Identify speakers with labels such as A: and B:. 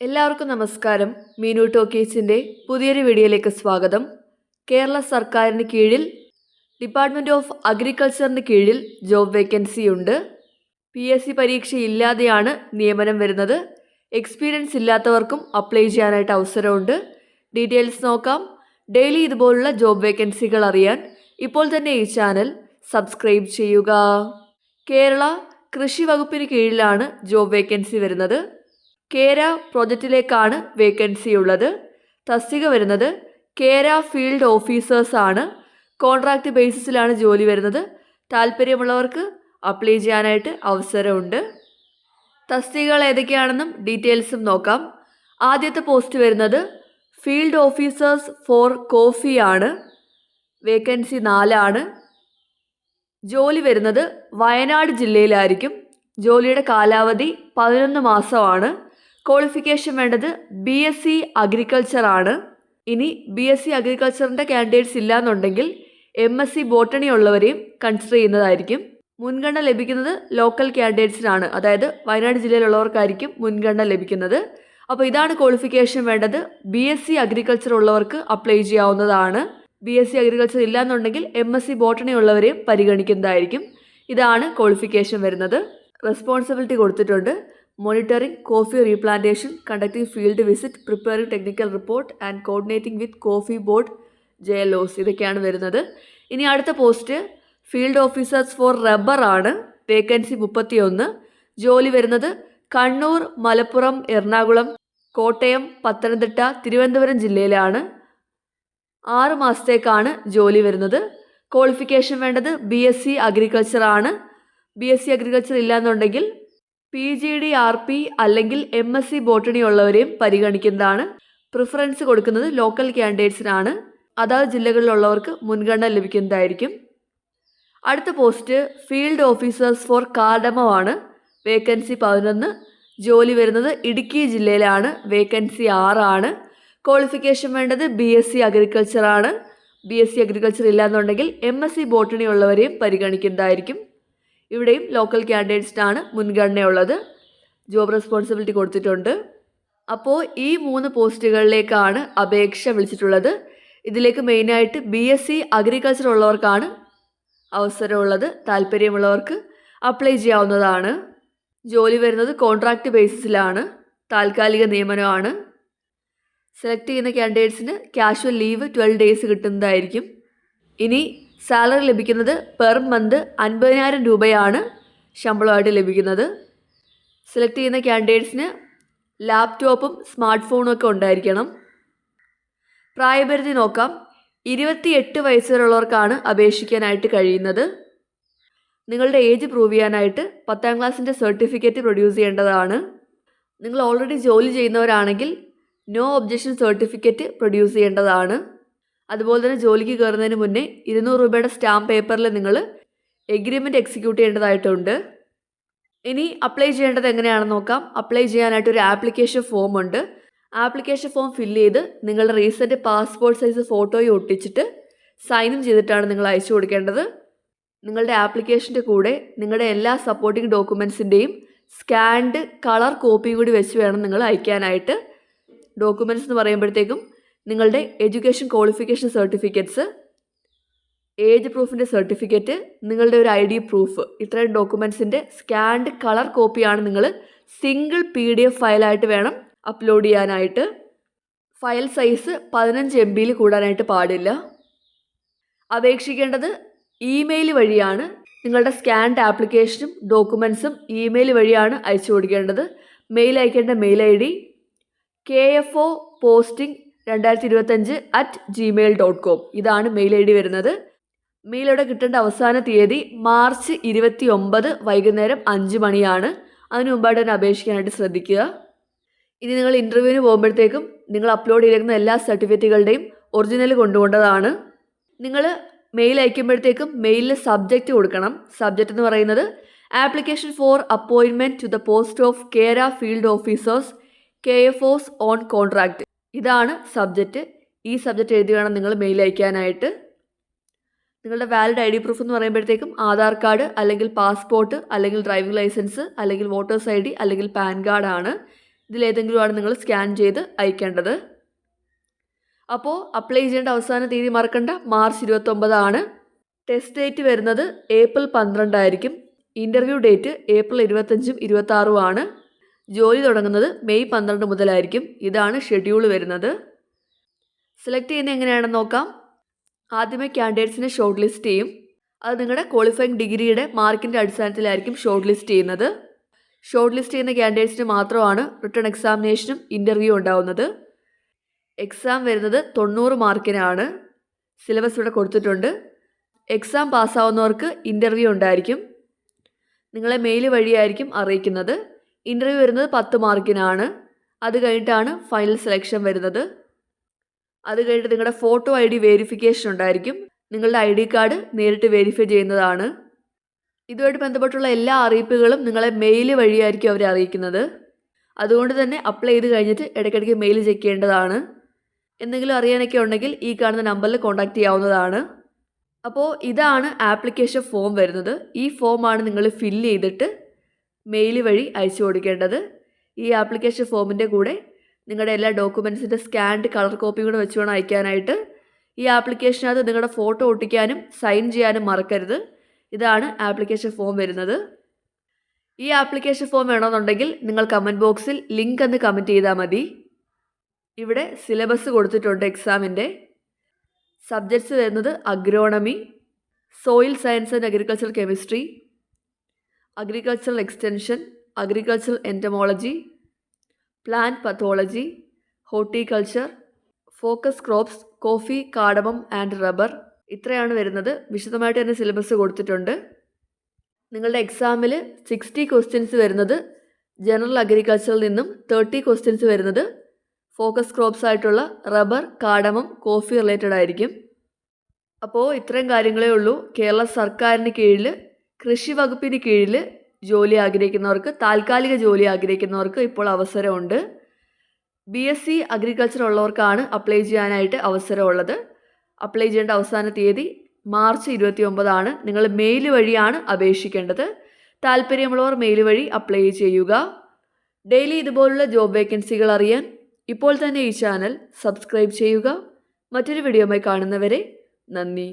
A: എല്ലാവർക്കും നമസ്കാരം. മീനു ടോക്കീസിൻ്റെ പുതിയൊരു വീഡിയോയിലേക്ക് സ്വാഗതം. കേരള സർക്കാരിന് കീഴിൽ ഡിപ്പാർട്ട്മെൻറ്റ് ഓഫ് അഗ്രികൾച്ചറിന് കീഴിൽ ജോബ് വേക്കൻസി ഉണ്ട്. PSC പരീക്ഷ ഇല്ലാതെയാണ് നിയമനം വരുന്നത്. എക്സ്പീരിയൻസ് ഇല്ലാത്തവർക്കും അപ്ലൈ ചെയ്യാനായിട്ട് അവസരമുണ്ട്. ഡീറ്റെയിൽസ് നോക്കാം. ഡെയിലി ഇതുപോലുള്ള ജോബ് വേക്കൻസികൾ അറിയാൻ ഇപ്പോൾ തന്നെ ഈ ചാനൽ സബ്സ്ക്രൈബ് ചെയ്യുക. കേരള കൃഷി വകുപ്പിന് കീഴിലാണ് ജോബ് വേക്കൻസി വരുന്നത്. കേര പ്രോജക്റ്റിലേക്കാണ് വേക്കൻസി ഉള്ളത്. തസ്തിക വരുന്നത് കേര ഫീൽഡ് ഓഫീസേഴ്സ് ആണ്. കോൺട്രാക്റ്റ് ബേസിസിലാണ് ജോലി വരുന്നത്. താല്പര്യമുള്ളവർക്ക് അപ്ലൈ ചെയ്യാനായിട്ട് അവസരമുണ്ട്. തസ്തികകൾ ഏതൊക്കെയാണെന്നും ഡീറ്റെയിൽസും നോക്കാം. ആദ്യത്തെ പോസ്റ്റ് വരുന്നത് ഫീൽഡ് ഓഫീസേഴ്സ് ഫോർ കോഫി ആണ്. വേക്കൻസി 4 ആണ്. ജോലി വരുന്നത് വയനാട് ജില്ലയിലായിരിക്കും. ജോലിയുടെ കാലാവധി 11 മാസമാണ്. ക്വാളിഫിക്കേഷൻ വേണ്ടത് BSc അഗ്രികൾച്ചർ ആണ്. ഇനി BSc അഗ്രികൾച്ചറിൻ്റെ കാൻഡിഡേറ്റ്സ് ഇല്ലാന്നുണ്ടെങ്കിൽ MSc ബോട്ടണി ഉള്ളവരെയും കൺസിഡർ ചെയ്യുന്നതായിരിക്കും. മുൻഗണന ലഭിക്കുന്നത് ലോക്കൽ കാൻഡിഡേറ്റ്സിനാണ്. അതായത് വയനാട് ജില്ലയിലുള്ളവർക്കായിരിക്കും മുൻഗണന ലഭിക്കുന്നത്. അപ്പോൾ ഇതാണ് ക്വാളിഫിക്കേഷൻ വേണ്ടത്. BSc അഗ്രികൾച്ചർ ഉള്ളവർക്ക് അപ്ലൈ ചെയ്യാവുന്നതാണ്. BSc അഗ്രികൾച്ചർ ഇല്ലാന്നുണ്ടെങ്കിൽ MSc ബോട്ടണി ഉള്ളവരെയും പരിഗണിക്കുന്നതായിരിക്കും. ഇതാണ് ക്വാളിഫിക്കേഷൻ വരുന്നത്. റെസ്പോൺസിബിലിറ്റി കൊടുത്തിട്ടുണ്ട്. Monitoring coffee replantation, conducting field visit, preparing technical report and coordinating with coffee board JLOs, ഇതൊക്കെയാണ് വരുന്നത്. ഇനി അടുത്ത post field officers four rubber ആണ്. വേക്കൻസി 31. ജോലി വരുന്നത് കണ്ണൂർ, മലപ്പുറം, എറണാകുളം, കോട്ടയം, പത്തനംതിട്ട, തിരുവനന്തപുരം ജില്ലയിലാണ്. 6 മാസത്തേക്കാണ് ജോലി വരുന്നത്. ക്വാളിഫിക്കേഷൻ വേണ്ടത് BSc അഗ്രികൾച്ചർ ആണ്. BSc അഗ്രികൾച്ചർ ഇല്ലാന്നുണ്ടെങ്കിൽ PGD-RP അല്ലെങ്കിൽ MSc ബോട്ടണി ഉള്ളവരെയും പരിഗണിക്കുന്നതാണ്. പ്രിഫറൻസ് കൊടുക്കുന്നത് ലോക്കൽ കാൻഡിഡേറ്റ്സിനാണ്. അതാത് ജില്ലകളിലുള്ളവർക്ക് മുൻഗണന ലഭിക്കുന്നതായിരിക്കും. അടുത്ത post field officers for cardamom ആണ്. വേക്കൻസി 11. ജോലി വരുന്നത് ഇടുക്കി ജില്ലയിലാണ്. വേക്കൻസി 6 ആണ്. ക്വാളിഫിക്കേഷൻ വേണ്ടത് BSc അഗ്രികൾച്ചർ ആണ്. BSc അഗ്രികൾച്ചർ ഇല്ലാന്നുണ്ടെങ്കിൽ MSc ബോട്ടണി ഉള്ളവരെയും പരിഗണിക്കുന്നതായിരിക്കും. ഇവിടെയും ലോക്കൽ കാൻഡിഡേറ്റ്സിനാണ് മുൻഗണനയുള്ളത്. ജോബ് റെസ്പോൺസിബിലിറ്റി കൊടുത്തിട്ടുണ്ട്. അപ്പോൾ ഈ 3 പോസ്റ്റുകളിലേക്കാണ് അപേക്ഷ വിളിച്ചിട്ടുള്ളത്. ഇതിലേക്ക് മെയിനായിട്ട് BSc അഗ്രികൾച്ചർ ഉള്ളവർക്കാണ് അവസരമുള്ളത്. താല്പര്യമുള്ളവർക്ക് അപ്ലൈ ചെയ്യാവുന്നതാണ്. ജോലി വരുന്നത് കോൺട്രാക്റ്റ് ബേസിസിലാണ്. താൽക്കാലിക നിയമനമാണ്. സെലക്ട് ചെയ്യുന്ന കാൻഡിഡേറ്റ്സിന് കാഷ്വൽ ലീവ് 12 ഡേയ്സ് കിട്ടുന്നതായിരിക്കും. ഇനി സാലറി ലഭിക്കുന്നത് പെർ മന്ത് 50,000 രൂപയാണ് ശമ്പളമായിട്ട് ലഭിക്കുന്നത്. സെലക്ട് ചെയ്യുന്ന കാൻഡിഡേറ്റ്സിന് ലാപ്ടോപ്പും സ്മാർട്ട് ഫോണും ഒക്കെ ഉണ്ടായിരിക്കണം. പ്രായപരിധി നോക്കാം. 28 വയസ്സ് വരെയുള്ളവർക്കാണ് അപേക്ഷിക്കാനായിട്ട് കഴിയുന്നത്. നിങ്ങളുടെ ഏജ് പ്രൂവ് ചെയ്യാനായിട്ട് 10ാം ക്ലാസ്സിൻ്റെ സർട്ടിഫിക്കറ്റ് പ്രൊഡ്യൂസ് ചെയ്യേണ്ടതാണ്. നിങ്ങൾ ഓൾറെഡി ജോലി ചെയ്യുന്നവരാണെങ്കിൽ നോ ഒബ്ജക്ഷൻ സർട്ടിഫിക്കറ്റ് പ്രൊഡ്യൂസ് ചെയ്യേണ്ടതാണ്. അതുപോലെ തന്നെ ജോലിക്ക് കയറുന്നതിന് മുന്നേ 200 രൂപയുടെ സ്റ്റാമ്പ് പേപ്പറിൽ നിങ്ങൾ എഗ്രിമെൻറ്റ് എക്സിക്യൂട്ട് ചെയ്യേണ്ടതായിട്ടുണ്ട്. ഇനി അപ്ലൈ ചെയ്യേണ്ടത് എങ്ങനെയാണെന്ന് നോക്കാം. അപ്ലൈ ചെയ്യാനായിട്ട് ഒരു ആപ്ലിക്കേഷൻ ഫോം ഉണ്ട്. ആപ്ലിക്കേഷൻ ഫോം ഫില്ല് ചെയ്ത് നിങ്ങളുടെ റീസെൻറ്റ് പാസ്പോർട്ട് സൈസ് ഫോട്ടോയും ഒട്ടിച്ചിട്ട് സൈനും ചെയ്തിട്ടാണ് നിങ്ങൾ അയച്ചു കൊടുക്കേണ്ടത്. നിങ്ങളുടെ ആപ്ലിക്കേഷൻ്റെ കൂടെ നിങ്ങളുടെ എല്ലാ സപ്പോർട്ടിംഗ് ഡോക്യുമെൻസിൻ്റെയും സ്കാൻഡ് കളർ കോപ്പിയും കൂടി വെച്ച് വേണം നിങ്ങൾ അയക്കാനായിട്ട്. ഡോക്യുമെൻറ്റ്സ് എന്ന് പറയുമ്പോഴത്തേക്കും നിങ്ങളുടെ എഡ്യൂക്കേഷൻ ക്വാളിഫിക്കേഷൻ സർട്ടിഫിക്കറ്റ്സ്, ഏജ് പ്രൂഫിൻ്റെ സർട്ടിഫിക്കറ്റ്, നിങ്ങളുടെ ഒരു ID പ്രൂഫ്, ഇത്രയും ഡോക്യുമെൻറ്റ്സിൻ്റെ സ്കാൻഡ് കളർ കോപ്പിയാണ് നിങ്ങൾ സിംഗിൾ PDF ഫയലായിട്ട് വേണം അപ്ലോഡ് ചെയ്യാനായിട്ട്. ഫയൽ സൈസ് 15 MB കൂടാനായിട്ട് പാടില്ല. അപേക്ഷിക്കേണ്ടത് ഇമെയിൽ വഴിയാണ്. നിങ്ങളുടെ സ്കാൻഡ് ആപ്ലിക്കേഷനും ഡോക്യുമെൻറ്റ്സും ഇമെയിൽ വഴിയാണ് അയച്ചു കൊടുക്കേണ്ടത്. മെയിൽ അയക്കേണ്ട mail ID KFO posting 2025@gmail.com. ഇതാണ് മെയിൽ ID വരുന്നത്. മെയിലോടെ കിട്ടേണ്ട അവസാന തീയതി മാർച്ച് 29 വൈകുന്നേരം 5 മണിയാണ്. അതിന് മുമ്പായിട്ട് തന്നെ അപേക്ഷിക്കാനായിട്ട് ശ്രദ്ധിക്കുക. ഇനി നിങ്ങൾ ഇൻ്റർവ്യൂവിന് പോകുമ്പോഴത്തേക്കും നിങ്ങൾ അപ്ലോഡ് ചെയ്തിരിക്കുന്ന എല്ലാ സർട്ടിഫിക്കറ്റുകളുടെയും ഒറിജിനൽ കൊണ്ടുപോകേണ്ടതാണ്. നിങ്ങൾ മെയിൽ അയക്കുമ്പോഴത്തേക്കും മെയിലിൽ സബ്ജക്റ്റ് കൊടുക്കണം. സബ്ജക്റ്റ് എന്ന് പറയുന്നത് application for appointment to the post of Kera field officers KFOs on contract. ഇതാണ് സബ്ജക്റ്റ്. ഈ സബ്ജക്റ്റ് എഴുതി വേണം നിങ്ങൾ മെയിൽ അയക്കാനായിട്ട്. നിങ്ങളുടെ വാലിഡ് ID പ്രൂഫ് എന്ന് പറയുമ്പോഴത്തേക്കും ആധാർ കാർഡ് അല്ലെങ്കിൽ പാസ്പോർട്ട് അല്ലെങ്കിൽ ഡ്രൈവിംഗ് ലൈസൻസ് അല്ലെങ്കിൽ വോട്ടേഴ്സ് ID അല്ലെങ്കിൽ പാൻ കാർഡ് ആണ്. ഇതിലേതെങ്കിലുമാണ് നിങ്ങൾ സ്കാൻ ചെയ്ത് അയക്കേണ്ടത്. അപ്പോൾ അപ്ലൈ ചെയ്യേണ്ട അവസാന തീയതി മറക്കണ്ട, മാർച്ച് 29 ആണ്. ടെസ്റ്റ് ഡേറ്റ് വരുന്നത് ഏപ്രിൽ 12 ആയിരിക്കും. ഇൻ്റർവ്യൂ ഡേറ്റ് ഏപ്രിൽ 25ഉം 26ഉം ആണ്. ജോലി തുടങ്ങുന്നത് മെയ് 12 മുതലായിരിക്കും. ഇതാണ് ഷെഡ്യൂൾ വരുന്നത്. സെലക്ട് ചെയ്യുന്നത് എങ്ങനെയാണെന്ന് നോക്കാം. ആദ്യമേ ക്യാൻഡിഡേറ്റ്സിനെ ഷോർട്ട് ലിസ്റ്റ് ചെയ്യും. അത് നിങ്ങളുടെ ക്വാളിഫയിങ് ഡിഗ്രിയുടെ മാർക്കിൻ്റെ അടിസ്ഥാനത്തിലായിരിക്കും ഷോർട്ട് ലിസ്റ്റ് ചെയ്യുന്നത്. ഷോർട്ട് ലിസ്റ്റ് ചെയ്യുന്ന ക്യാൻഡിഡേറ്റ്സിന് മാത്രമാണ് റിട്ടൺ എക്സാമിനേഷനും ഇൻ്റർവ്യൂ ഉണ്ടാവുന്നത്. എക്സാം വരുന്നത് 90 മാർക്കിനാണ്. സിലബസ് ഇവിടെ കൊടുത്തിട്ടുണ്ട്. എക്സാം പാസ്സാവുന്നവർക്ക് ഇൻ്റർവ്യൂ ഉണ്ടായിരിക്കും. നിങ്ങളെ മെയിൽ വഴിയായിരിക്കും അറിയിക്കുന്നത്. ഇൻ്റർവ്യൂ വരുന്നത് 10 മാർക്കിനാണ്. അത് കഴിഞ്ഞിട്ടാണ് ഫൈനൽ സെലക്ഷൻ വരുന്നത്. അത് കഴിഞ്ഞിട്ട് നിങ്ങളുടെ ഫോട്ടോ ID വെരിഫിക്കേഷൻ ഉണ്ടായിരിക്കും. നിങ്ങളുടെ ID കാർഡ് നേരിട്ട് വെരിഫൈ ചെയ്യുന്നതാണ്. ഇതുമായിട്ട് ബന്ധപ്പെട്ടുള്ള എല്ലാ അറിയിപ്പുകളും നിങ്ങളെ മെയിൽ വഴിയായിരിക്കും അവർ അറിയിക്കുന്നത്. അതുകൊണ്ട് തന്നെ അപ്ലൈ ചെയ്ത് കഴിഞ്ഞിട്ട് ഇടയ്ക്കിടയ്ക്ക് മെയിൽ ചെക്ക് ചെയ്യേണ്ടതാണ്. എന്തെങ്കിലും അറിയാനൊക്കെ ഉണ്ടെങ്കിൽ ഈ കാണുന്ന നമ്പറിൽ കോൺടാക്റ്റ് ചെയ്യാവുന്നതാണ്. അപ്പോൾ ഇതാണ് ആപ്ലിക്കേഷൻ ഫോം വരുന്നത്. ഈ ഫോമാണ് നിങ്ങൾ ഫില്ല് ചെയ്തിട്ട് മെയിൽ വഴി അയച്ചു കൊടുക്കേണ്ടത്. ഈ ആപ്ലിക്കേഷൻ ഫോമിൻ്റെ കൂടെ നിങ്ങളുടെ എല്ലാ ഡോക്യുമെൻറ്റ്സിൻ്റെ സ്കാൻഡ് കളർ കോപ്പിയും കൂടെ വെച്ച് വേണം അയക്കാനായിട്ട്. ഈ ആപ്ലിക്കേഷനകത്ത് നിങ്ങളുടെ ഫോട്ടോ ഒട്ടിക്കാനും സൈൻ ചെയ്യാനും മറക്കരുത്. ഇതാണ് ആപ്ലിക്കേഷൻ ഫോം വരുന്നത്. ഈ ആപ്ലിക്കേഷൻ ഫോം വേണമെന്നുണ്ടെങ്കിൽ നിങ്ങൾ കമൻറ്റ് ബോക്സിൽ ലിങ്ക് എന്ന് കമൻറ്റ് ചെയ്താൽ മതി. ഇവിടെ സിലബസ് കൊടുത്തിട്ടുണ്ട് എക്സാമിൻ്റെ. സബ്ജക്ട്സ് വരുന്നത് agronomy, soil science and agriculture chemistry, agricultural extension, agricultural entomology, plant pathology, horticulture, focus crops, coffee, cardamom and rubber. ഇത്രയാണ് വരുന്നത്. വിശദമായിട്ട് തന്നെ സിലബസ് കൊടുത്തിട്ടുണ്ട്. നിങ്ങളുടെ എക്സാമിൽ 60 ക്വസ്റ്റ്യൻസ് വരുന്നത് ജനറൽ അഗ്രികൾച്ചറിൽ നിന്നും 30 ക്വസ്റ്റ്യൻസ് വരുന്നത് ഫോക്കസ് ക്രോപ്സ് ആയിട്ടുള്ള റബ്ബർ, കാഡമം, കോഫി റിലേറ്റഡ് ആയിരിക്കും. അപ്പോൾ ഇത്രയും കാര്യങ്ങളേ ഉള്ളൂ. കേരള സർക്കാരിന് കീഴിൽ കൃഷി വകുപ്പിന് കീഴിൽ ജോലി ആഗ്രഹിക്കുന്നവർക്ക്, താൽക്കാലിക ജോലി ആഗ്രഹിക്കുന്നവർക്ക് ഇപ്പോൾ അവസരമുണ്ട്. BSc അഗ്രികൾച്ചർ ഉള്ളവർക്കാണ് അപ്ലൈ ചെയ്യാനായിട്ട് അവസരമുള്ളത്. അപ്ലൈ ചെയ്യേണ്ട അവസാന തീയതി മാർച്ച് 29 ആണ്. നിങ്ങൾ മെയിൽ വഴിയാണ് അപേക്ഷിക്കേണ്ടത്. താല്പര്യമുള്ളവർ മെയിൽ വഴി അപ്ലൈ ചെയ്യുക. ഡെയിലി ഇതുപോലുള്ള ജോബ് വേക്കൻസികൾ അറിയാൻ ഇപ്പോൾ തന്നെ ഈ ചാനൽ സബ്സ്ക്രൈബ് ചെയ്യുക. മറ്റൊരു വീഡിയോയുമായി കാണുന്നവരെ നന്ദി.